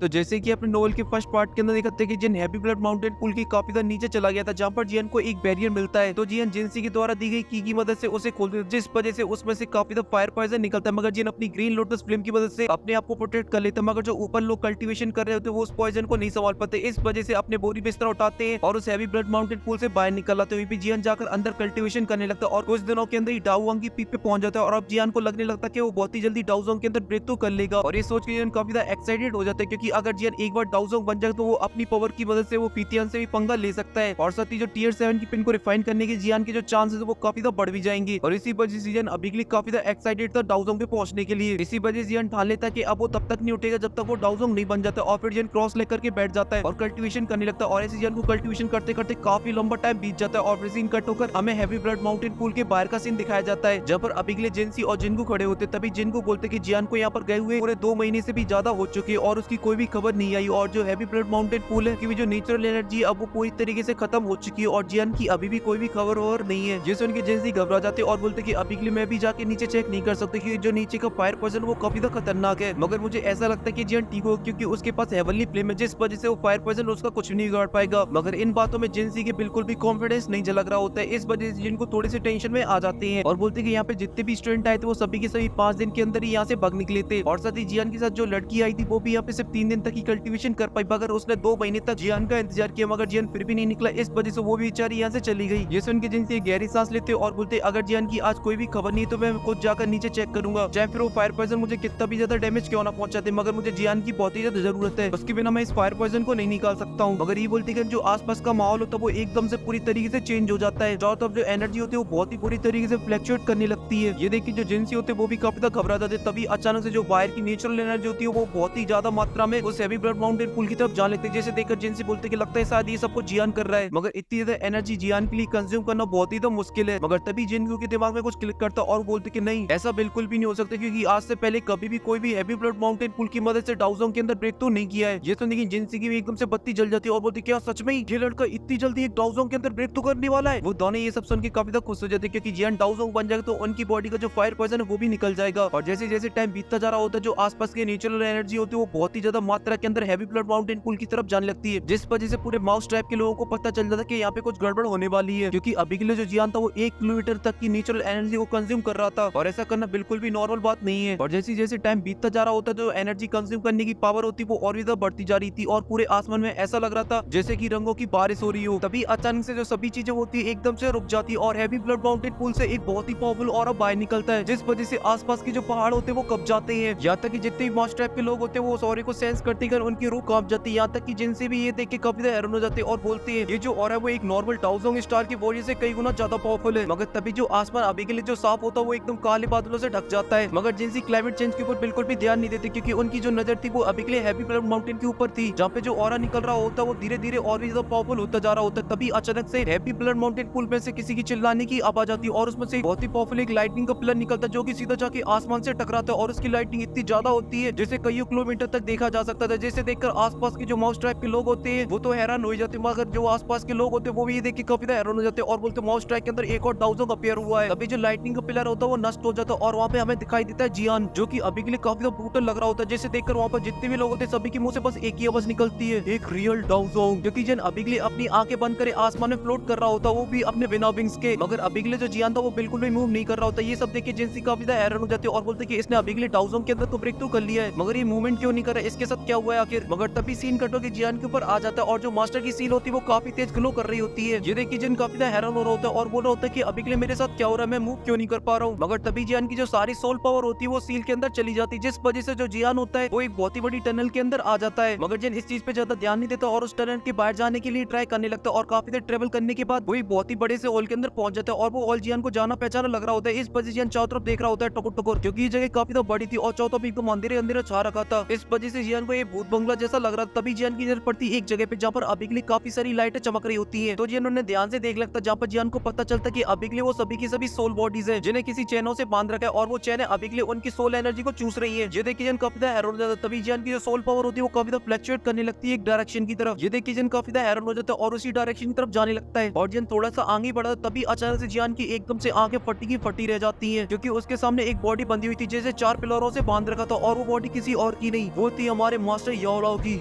तो जैसे कि अपने नोवेल के फर्स्ट पार्ट के अंदर देखते हैं कि जिन हैवी ब्लड माउंटेन पुल की काफी ज्यादा नीचे चला गया था, जहाँ पर जियन को एक बैरियर मिलता है। तो जियन जिनसी के द्वारा दी गई की मदद से उसे खोलते हैं, जिस वजह से उसमें से काफी ज्यादा फायर पॉइजन निकलता है। मगर जियन अपनी ग्रीन लोटस फ्लेम की मदद से अपने आप को प्रोटेक्ट कर लेते हैं, मगर जो ऊपर लोग कल्टीवेशन कर रहे होते हैं वो उस पॉइजन को नहीं संभाल पाते। इस वजह से अपने बोरी बिस्तर उठाते हैं और उस हैवी ब्लड माउंटेन पुल से बाहर निकल आते हैं। वहीं पे जियन जाकर अंदर कल्टीवेशन करने लगता है और कुछ दिनों के अंदर ही डाउवांग की पीक पे पहुंच जाता है। और अब जियान को लगने लगता है कि वो बहुत ही जल्दी डाउजोंग के अंदर ब्रेक थ्रू कर लेगा। और ये सोच के जियन काफी ज्यादा एक्साइटेड हो जाता है, क्योंकि अगर जियन एक बार डाउजोंग बन जाए तो वो अपनी पावर की मदद से वो पीतियन से भी पंगा ले सकता है। और साथ ही जो टीयर 7 की पिन को रिफाइन करने के जियान के जो चांसेस है वो काफी ज्यादा बढ़ भी जाएंगे। और इसी वजह से जियन अभी के लिए काफी ज्यादा एक्साइटेड था डाउजोंग पे पहुंचने के लिए। इसी वजह से जियन ठान लेता है कि अब वो तब तक नहीं उठेगा जब तक वो डाउजोंग नहीं बन जाता। और फिर जियन क्रॉस लेकर के बैठ जाता है और कल्टीवेशन करने लगता है। और ऐसे जियन को कल्टीवेशन करते करते काफी लंबा टाइम बीत जाता है। और फिर सीन कट होकर हमें हैवी ब्लड माउंटेन पूल के बाहर का सीन दिखाया जाता है, जहाँ पर अभी के लिए जिनसी और जिनको खड़े होते। तभी जिनको बोलते कि जियान को यहाँ पर गए हुए पूरे 2 महीने से भी ज्यादा हो चुके और उसकी कोई भी खबर नहीं आई। और जो हैवी ब्लड माउंटेन पूल है की जो नेचुरल एनर्जी अब वो पूरी तरीके से खत्म हो चुकी है और जियान की अभी भी कोई भी खबर और नहीं है। जिससे उनके जिनसी घबरा जाते और बोलते कि अभी के लिए मैं भी जाके नीचे चेक नहीं कर सकते, क्योंकि जो नीचे का फायर पॉइजन वो काफी ज्यादा खतरनाक है। मगर मुझे ऐसा लगता है कि जियान ठीक हो, क्योंकि उसके पास हेवनली फ्लेम है, जिस वजह से वो फायर पॉइजन उसका कुछ नहीं बिगाड़ पाएगा। मगर इन बातों में जिनसी के बिल्कुल भी कॉन्फिडेंस नहीं झलक रहा होता है। इस वजह से जिनको थोड़ी सी टेंशन में आ जाते हैं और बोलते हैं कि यहाँ पे जितने भी स्टूडेंट आए थे वो सभी के सभी 5 दिन के अंदर ही यहाँ से भाग निकले थे। और साथ ही जियान के साथ जो लड़की आई थी वो भी यहाँ पे सिर्फ 3 दिन तक ही कल्टीवेशन कर पाई, मगर उसने 2 महीने तक जियान का इंतजार किया, मगर जियान फिर भी नहीं निकला। इस वजह से वो भी बेचारी यहाँ से चली गई। ये सुन के जिनसे गहरी सांस लेते और बोलते अगर जियान की आज कोई भी खबर नहीं तो मैं खुद जाकर नीचे चेक करूंगा, चाहे फिर वो फायर पॉइजन मुझे कितना भी ज्यादा डैमेज क्यों ना पहुंचाते, मगर मुझे जियान की बहुत ही ज्यादा जरूरत है। उसके बिना मैं इस फायर पॉइजन को नहीं निकाल सकता हूँ। मगर ये बोलती है जो आसपास का माहौल होता है वो एकदम से पूरी तरीके से चेंज हो जाता है। चारों तरफ जो एनर्जी होती है वो बहुत ही बुरी तरीके से फ्लक्चुएट करने लगती है। ये देखिए जो जिनसी होते वो भी काफी ज्यादा घबरा जाते। तभी अचानक से जो बाहर की नेचुरल एनर्जी होती है वो बहुत ही ज्यादा मात्रा में उस हैवी ब्लड माउंटेन पुल की तरफ जाने लगते हैं। जैसे देखकर जिनसी बोलते कि लगता है शायद ये सबको जियान कर रहा है, मगर इतनी ज्यादा एनर्जी जियान के लिए कंज्यूम करना बहुत ही तो मुश्किल है। मगर तभी जिनको के दिमाग में कुछ क्लिक करता और बोलते कि नहीं, ऐसा बिल्कुल भी नहीं हो सकता, क्योंकि आज से पहले कभी भी कोई भी हैवी ब्लड माउंटेन पुल की मदद से डाउजोंग के अंदर ब्रेक तो नहीं किया है। ये तो देखिए जिनसी की भी एकदम से बत्ती जल जाती है और बोलती क्या सच में ये लड़का इतनी जल्दी एक डाउजोंग के अंदर ब्रेक तो करने वाला है। वो दोनों ये सब सुन के काफी ज्यादा खुश हो जाते हैं, क्योंकि जियान डाउजोंग बन जाएगा तो उनकी बॉडी का जो फायर पॉइजन है वो भी निकल जाएगा। और जैसे जैसे टाइम बीतता जा रहा होता है जो आसपास की नेचुरल एनर्जी होती है वो बहुत ही ज्यादा मात्रा के अंदर हैवी ब्लड माउंटेन पुल की तरफ जाने लगती है, जिस वजह से पूरे माउस ट्राइब के लोगों को पता चल जाता है कि यहाँ पे कुछ गड़बड़ होने वाली है। क्योंकि अभी के लिए जो जियान था वो 1 किलोमीटर तक की नेचुरल एनर्जी को कंज्यूम कर रहा था और ऐसा करना बिल्कुल भी नॉर्मल बात नहीं है। और जैसे जैसे टाइम बीतता जा रहा होता है जो एनर्जी कंज्यूम करने की पावर होती है वो और भी ज्यादा बढ़ती जा रही थी और पूरे आसमान में ऐसा लग रहा था जैसे कि रंगों की बारिश हो रही हो। तभी अचानक से जो सभी चीजें होती है एकदम से रुक जाती है और हैवी ब्लड माउंटेन पुल से एक बहुत ही पावरफुल ऑरा बाहर निकलता है, जिस वजह से आसपास के जो पहाड़ होते हैं वो कब जाते हैं। यहाँ तक कि जितने भी माउस ट्राइब के लोग होते हैं वो ऑरे को सेंस करते कर उनकी रूह कांप जाती है। यहाँ तक कि जिनसे भी ये देख के काफी ज्यादा हैरान हो जाते हैं और बोलते हैं ये जो ऑरा है वो एक नॉर्मल डाउजोंग स्टार की वजह से कई गुना ज्यादा पावरफुल है। मगर तभी जो आसमान अभी के लिए जो साफ होता है वो एकदम काले बादलों से ढक जाता है। मगर जिनसी क्लाइमेट चेंज के ऊपर बिल्कुल भी ध्यान नहीं देते, क्योंकि उनकी जो नजर थी वो अभी के लिए हैवी ब्लड माउंटेन के ऊपर थी, जहाँ पे जो ऑरा निकल रहा होता है वो धीरे धीरे और भी ज्यादा पावरफुल होता जा रहा होता है। तभी अचानक से हैवी ब्लड माउंटेन पुल में से किसी की चिल्लाने की आवाज आती है और उसमें से बहुत ही पावरफुल एक लाइटनिंग का पिलर निकलता है जो कि सीधा जाके आसमान से टकराता है और उसकी लाइटनिंग इतनी ज्यादा होती है जिसे कई किलोमीटर तक देखा जा सकता था। जिसे देखकर आसपास के जो माउस ट्राइब के लोग होते हैं वो तो हैरान हो जाते हैं, मगर जो आसपास के लोग होते हैं वो भी ये देख के काफी ज्यादा हैरान हो जाते हैं और बोलते माउस ट्राइब के अंदर एक और डाउजोंग अपीयर हुआ है। तभी जो लाइटनिंग का पिलर होता है वो नष्ट हो जाता है और वहाँ पे हमें दिखाई देता है जियान, जो कि अभी के लिए काफी ज्यादा ब्रूटल लग रहा होता है। जैसे देखकर वहाँ पर जितने भी लोग होते हैं सभी के मुंह से बस एक ही आवाज निकलती है, एक रियल डाउजोंग, जो कि जियान अभी के लिए अपनी आंखें बंद करे आसमान में फ्लोट कर रहा होता है, वो भी अपने बिना विंग्स के। मगर अभी के लिए जो जियान था वो बिल्कुल भी मूव नहीं कर रहा होता। ये सब देख के जिनसी काफी ज्यादा हैरान हो जाते हैं और बोलते कि इसने अभी के लिए डाउजोंग के अंदर तो ब्रेक थ्रू कर लिया है, मगर ये मूवमेंट क्यों नहीं कर रहा है, इसके साथ क्या हुआ है आखिर। मगर तभी सीन कटो के जियान के ऊपर आ जाता है और जो मास्टर की सील होती है वो काफी तेज ग्लो कर रही होती है। ये देखिए जिन काफी ज्यादा हैरान हो रहा होता है और बोल रहा होता है कि अभी के लिए मेरे साथ क्या हो रहा है, मैं मूव क्यों नहीं कर पा रहा हूँ। मगर तभी जियान की जो सारी सोल पावर होती है वो सील के अंदर चली जाती है, जिस वजह से जो जियान होता है वो एक बहुत ही बड़ी टनल के अंदर आ जाता है। मगर जिन इस चीज पे ज्यादा ध्यान नहीं देता और उस टनल के बाहर जाने के लिए ट्राई करने लगता है और काफी देर ट्रेवल करने के बाद वो एक बहुत ही बड़े से हॉल के अंदर पहुंच जाता है और वो हॉल जियान को जाना पहचाना लग रहा होता है। इस वजह से जियान चारों तरफ देख रहा होता है टुकुर टुकुर, क्योंकि ये जगह काफी तो बड़ी थी और चारों तरफ एकदम अंधेरे अंधेरे छा रखा था। इस वजह से जियान को ये भूत बंगला जैसा लग रहा था। तभी जियान की नजर पड़ती एक जगह पे जहाँ पर अभी के लिए काफी सारी लाइटें चमक रही होती है। तो जियान उन्हें ध्यान से देख लगता, जहाँ पर जियान को पता चलता कि अभी के लिए वो सभी की सभी सोल बॉडीज है जिन्हें किसी चैनों से बांध रखा है और वो चैन अभी के लिए उनकी सोल एनर्जी को चूस रही है। ये देखिए जियान काफी हैरान हो जाता है। तभी जियान की जो सोल पावर होती है वो काफी फ्लक्चुएट करने लगती है एक डायरेक्शन की तरफ। ये देखिए जियान काफी हैरान हो जाता है और उसी डायरेक्शन की तरफ जाने लगता है और जियान थोड़ा सा आगे बढ़ा तभी अचानक से जियान की एकदम से आंखें फटी की फटी रह जाती है, क्योंकि उसके सामने एक बॉडी बंधी हुई थी जैसे 4 पिलरों से बांध रखा था और वो बॉडी किसी और की नहीं, वो थी हमारी हमारे मास्टर याओलाओ की,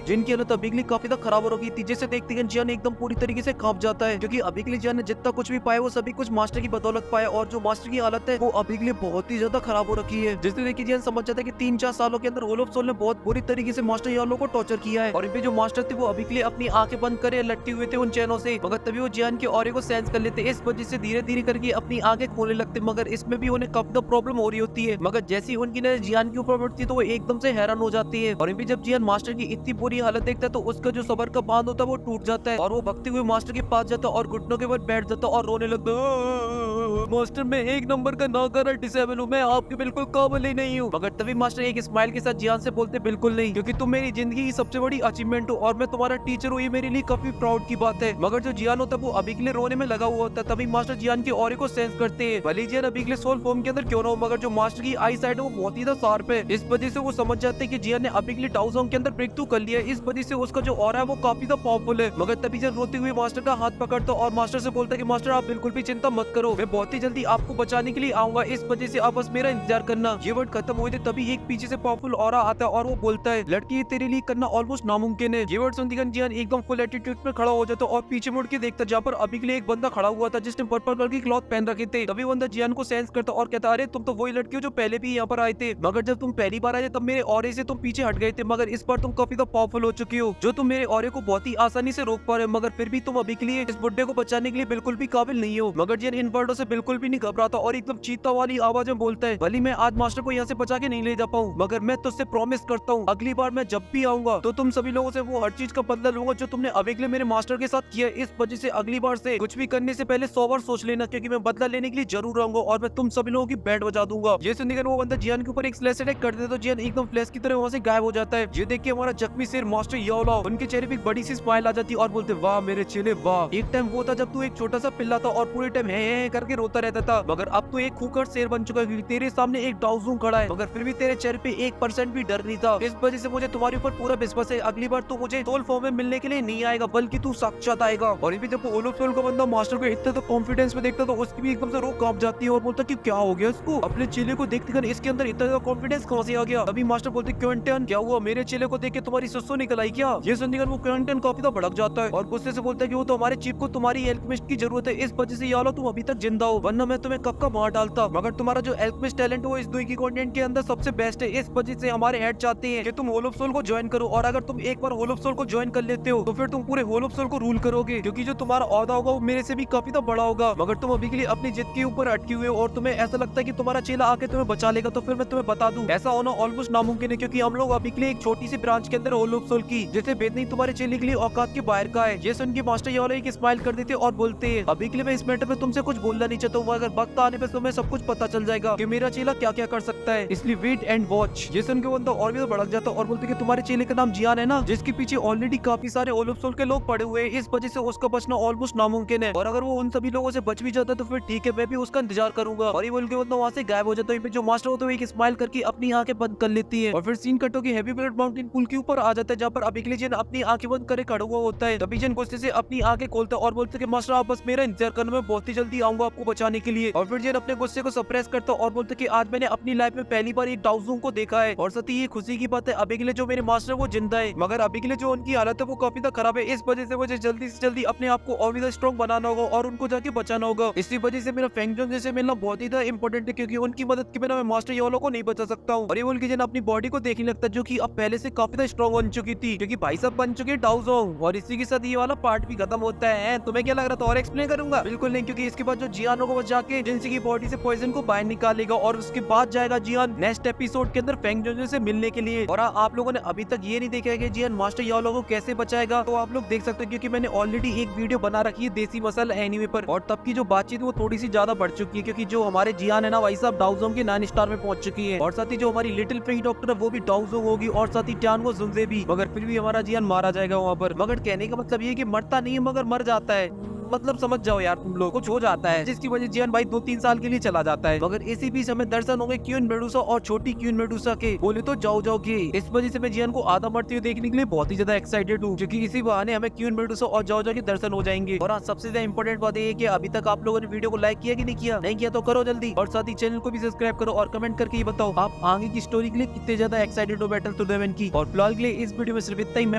जिनकी हालत अभी के लिए काफी ज्यादा खराब हो रखी थी। जिसे देखते ही जियान एकदम पूरी तरीके से कांप जाता है, क्योंकि अभी के लिए जियान ने जितना कुछ भी पाया वो सभी कुछ मास्टर की बदौलत पाया, और जो मास्टर की हालत है वो अभी के लिए बहुत ही ज्यादा खराब हो रखी है। जिससे देखिए जियान समझ जाता है कि 3-4 सालों के अंदर ओलफ सोल ने बहुत बुरी तरीके से मास्टर याओलाओ को टॉर्चर किया है, और इन पे जो मास्टर थे वो अभी के लिए अपनी आंखें बंद करे लटके हुए थे उन चैनों से, मगर तभी वो जियान के ऑरे को सेंस कर लेते। इस वजह से धीरे धीरे करके अपनी आंखें खोलने लगते, मगर इसमें भी उन्हें कब तक प्रॉब्लम हो रही होती है। मगर जैसी उनकी नजर जियान के ऊपर पड़ती है तो वो एकदम से हैरान हो जाती है, और इन पे जब जियान मास्टर की इतनी बुरी हालत देखता है तो उसका जो सबर का बांध होता है वो टूट जाता है, और वो भगते हुए मास्टर के पास जाता है और घुटनों के ऊपर बैठ जाता है और रोने लगता है। मास्टर मैं एक नंबर का नाकारा डिसेबल हूँ, मैं आपके बिल्कुल काबिल ही नहीं हूँ। मगर तभी मास्टर एक स्माइल के साथ जियान से बोलते बिल्कुल नहीं, क्योंकि तुम मेरी जिंदगी की सबसे बड़ी अचीवमेंट हो और मैं तुम्हारा टीचर हूँ, ये मेरे लिए काफी प्राउड की बात है। मगर जो जियान होता है वो अभी के लिए रोने में लगा हुआ होता है। तभी मास्टर जियान के ऑरे को सेंस करते हैं, भले जियान अभी के लिए सोल फॉर्म के अंदर क्यों ना हो, मगर जो मास्टर की आई साइड है वो बहुत ही ज्यादा शार्प है। इस वजह से वो समझ जाते हैं कि जियान ने अभी के लिए डाउजोंग के अंदर ब्रेक थ्रू कर लिया है, इस वजह से उसका जो ऑरा है वो काफी ज्यादा पावरफुल है। मगर तभी जियान रोते हुए मास्टर का हाथ पकड़ता और मास्टर से बोलता है कि मास्टर आप बिल्कुल भी चिंता मत करो, मैं बहुत ही जल्दी आपको बचाने के लिए आऊंगा, इस वजह से आप बस मेरा इंतजार करना। ये वर्ड खत्म हुए थे तभी एक पीछे से पावरफुल ऑरा आता है और वो बोलता है लड़की ये तेरे लिए करना ऑलमोस्ट नामुमकिन है। ये वर्ड सुनते ही जियान एकदम फुल एटीट्यूड में खड़ा हो जाता और पीछे मुड़ के देखता जहाँ पर अभी के लिए एक बंदा खड़ा हुआ था जिसने पर्पल कलर की क्लॉथ पहन रखे थे। तभी बंदा जियान को सेंस करता और कहता अरे तुम तो वही लड़की हो जो पहले भी यहाँ पर आए थे, मगर जब तुम पहली बार आए तब मेरे ऑरे से तुम पीछे हट गए थे, मगर इस बार तुम काफी पावरफुल हो चुकी हो, जो तुम मेरे ऑरे को बहुत ही आसानी से रोक पा रहे हो, मगर फिर भी तुम अभी के लिए इस बुड्ढे को बचाने के लिए बिल्कुल भी काबिल नहीं हो। मगर जियान इन वर्डों से बिल्कुल भी नहीं घबराता और एकदम चीता वाली आवाज में बोलता है भले मैं आज मास्टर को यहाँ से बचा के नहीं ले जा पाऊँ, मगर मैं तुझसे प्रॉमिस करता हूँ अगली बार मैं जब भी आऊंगा तो तुम सभी लोगों से वो हर चीज का बदला लूंगा जो तुमने अभी के लिए मेरे मास्टर के साथ किया। इस वजह से अगली बार से कुछ भी करने से पहले 100 बार सोच लेना, क्योंकि मैं बदला लेने के लिए जरूर आऊंगा और मैं तुम सभी लोगों की बैंड बजा दूंगा। ये सुनकर वो बंदा जियान के ऊपर एक फ्लैश अटैक कर देता तो जियान एकदम फ्लैश की तरह वहां से गायब हो जाता है। ये देख के हमारा जख्मी शेर मास्टर याओलाओ उनके चेहरे पे एक बड़ी सी स्माइल आ जाती है और बोलते वाह मेरे चेले वाह, एक टाइम वो था जब तू एक छोटा सा पिल्ला था और पूरे टाइम है करके रोता रहता था, मगर अब तू एक खूंखार शेर बन चुका है क्योंकि तेरे सामने एक डाउजोंग खड़ा है, मगर फिर भी तेरे चेहरे पे 1% भी डर नहीं था। इस वजह से मुझे तुम्हारे ऊपर पूरा विश्वास है, अगली बार तू मुझे सोल फॉर्म में मिलने के लिए नहीं आएगा बल्कि तू साक्षात आएगा। और ये जब ओलफ सोल का बंदा मास्टर को इतना तो कॉन्फिडेंस में देखता तो उसकी भी एकदम से रूह कांप जाती है और बोलता कि क्या हो गया इसको, अपने चेले को देखते इसके अंदर इतना ज्यादा कॉन्फिडेंस कहां से आ गया। अभी मास्टर बोलते क्विंटन क्या हुआ, मेरे चेले को देख के तुम्हारी सुसु निकल आई क्या। ये सुनकर वो क्विंटन काफी ज्यादा भड़क जाता है और गुस्से से बोलता है कि वो तो हमारे चीफ को तुम्हारी एल्केमिस्ट की जरूरत है, इस वजह से यालो तुम अभी तक जिंदा हो, वरना मैं तुम्हें कब का मार डालता। मगर तुम्हारा जो एल्केमिस्ट टैलेंट है वो इस दुई की कॉन्टिनेंट के अंदर सबसे बेस्ट है, इस वजह से हमारे हेड चाहते हैं कि तुम होल ऑफ सोल को ज्वाइन करो, और अगर तुम एक बार होल ऑफ सोल को ज्वाइन कर लेते हो तो फिर तुम पूरे होल ऑफ सोल को रूल करोगे, क्योंकि जो तुम्हारा ओहदा होगा वो मेरे से भी काफी ज्यादा बड़ा होगा। मगर तुम अभी के लिए अपनी जिद के ऊपर अटके हुए हो और तुम्हें ऐसा लगता है कि तुम्हारा चेला आके तुम्हें बचा लेगा, तो फिर मैं तुम्हें बता दूं ऐसा होना ऑलमोस्ट नामुमकिन है, क्योंकि हम लोग अभी के लिए एक छोटी सी ब्रांच के अंदर होल ऑफ सोल की जिसे भेदनी तुम्हारे चेले के लिए औकात के बाहर का है। ये सुन के मास्टर याओलाओ एक स्माइल कर देते और बोलते हैं अभी के लिए मैं इस मैटर में तुमसे कुछ बोलना नहीं चाहता हूँ, अगर वक्त आने पे तुम्हें सब कुछ पता चल जाएगा कि मेरा चेला क्या क्या कर सकता है, इसलिए वेट एंड वॉच। ये सुन के बंदा और भी भड़क जाता और बोलते कि तुम्हारे चेले का नाम जियान है ना, जिसके पीछे ऑलरेडी काफी सारे होल ऑफ सोल के लोग पड़े हुए हैं, इस वजह से उसका बचना ऑलमोस्ट नामुमकिन है, और अगर वो उन सभी लोगों से बच भी जाता है तो फिर ठीक है मैं भी उसका इंतजार करूंगा। और ये बोल के बंदा वहां से गायब हो जाता है। जो मास्टर होता है एक स्माइल करके अपनी आंखें बंद कर लेती है और फिर सीन कटो की हैवी ब्लड माउंटेन पुल के ऊपर आ जाता है, जहाँ पर अभी के लिए जिन अपनी आंखें बंद करे खड़ा हुआ होता है। तभी जिन गुस्से से अपनी आंखें खोलता है और बोलते कि मास्टर आप बस मेरा इंतजार करना, मैं बहुत ही जल्दी आऊंगा आपको बचाने के लिए। और फिर जिन अपने गुस्से को सप्रेस करता और बोलते कि आज मैंने अपनी लाइफ में पहली बार एक डाउजोंग को देखा है, और साथ ही ये खुशी की बात है अभी के लिए जो मेरे मास्टर वो जिंदा है, मगर अभी के लिए जो उनकी हालत है वो काफी ज्यादा खराब है, इस वजह से मुझे जल्दी से जल्दी अपने आप को और भी स्ट्रॉन्ग बनाना होगा और उनको जाके बचाना होगा। इसी वजह से मेरा फेंगजोंग जैसे मिलना बहुत ही ज्यादा इंपॉर्टेंट है, क्योंकि उनकी मदद के बिना मैं मास्टर याओलाओ को नहीं बचा सकता हूँ। और ये बोल के जन अपनी बॉडी को देखने लगता है जो कि अब पहले से काफी ज्यादा स्ट्रॉन्ग बन चुकी थी, क्योंकि भाई साहब बन चुके डाउजोंग। और इसी के साथ ये वाला पार्ट भी खत्म होता है। तुम्हें क्या लग रहा था और एक्सप्लेन करूंगा? बिल्कुल नहीं, क्योंकि इसके बाद जो जियानो को बचा के जिनसी की बॉडी से पॉइजन को बाहर निकालेगा और उसके बाद जाएगा जियान नेक्स्ट एपिसोड के अंदर फेंगजोंग से मिलने के लिए। और आप लोगों ने अभी तक ये नहीं देखा है कि जियान मास्टर याओलाओ को कैसे बचाएगा, तो आप लोग देख सकते हैं, क्योंकि मैंने ऑलरेडी एक वीडियो बना रखी है देसी मसाला एनीमे पर, और तब की जो बातचीत वो थोड़ी सी ज्यादा बढ़ चुकी है, क्योंकि जो हमारे जियान है ना भाई साहब डाउजोंग के 9 स्टार में पहुंच चुकी है, और साथ ही जो हमारी लिटिल फ्री डॉक्टर है वो भी डाउजोंग होगी, और साथ ही टानगो जुनजे भी। मगर फिर भी हमारा जियान मारा जाएगा वहाँ पर। मगर कहने का मतलब ये कि मरता नहीं है मगर मर जाता है। मतलब समझ जाओ यार तुम लोग, कुछ हो जाता है जिसकी वजह जियान भाई 2-3 साल के लिए चला जाता है। मगर इसी बीच हमें दर्शन हो गए क्वीन मेडुसा और छोटी क्वीन मेडुसा के, बोले तो जाओ जाओ के। इस वजह से मैं जियान को आधा मरते हुए देखने के लिए बहुत ही ज्यादा एक्साइटेड हूँ, क्योंकि इसी बहाने हमें क्वीन मेडुसा और जाओ जाओ के दर्शन हो जाएंगे। और हाँ, सबसे ज्यादा इंपॉर्टेंट बात ये है कि अभी तक आप लोगों ने वीडियो को लाइक किया कि नहीं किया? नहीं किया तो करो जल्दी, और साथ ही चैनल को भी सब्सक्राइब करो और कमेंट करके ये बताओ आप आगे की स्टोरी के लिए कितने ज्यादा एक्साइटेड हो बैटल टूर्नामेंट की। और फिलहाल के लिए इस वीडियो में सिर्फ इतना ही। मैं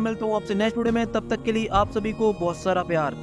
मिलता हूँ आपसे नेक्स्ट वीडियो में, तब तक के लिए आप सभी को बहुत सारा प्यार।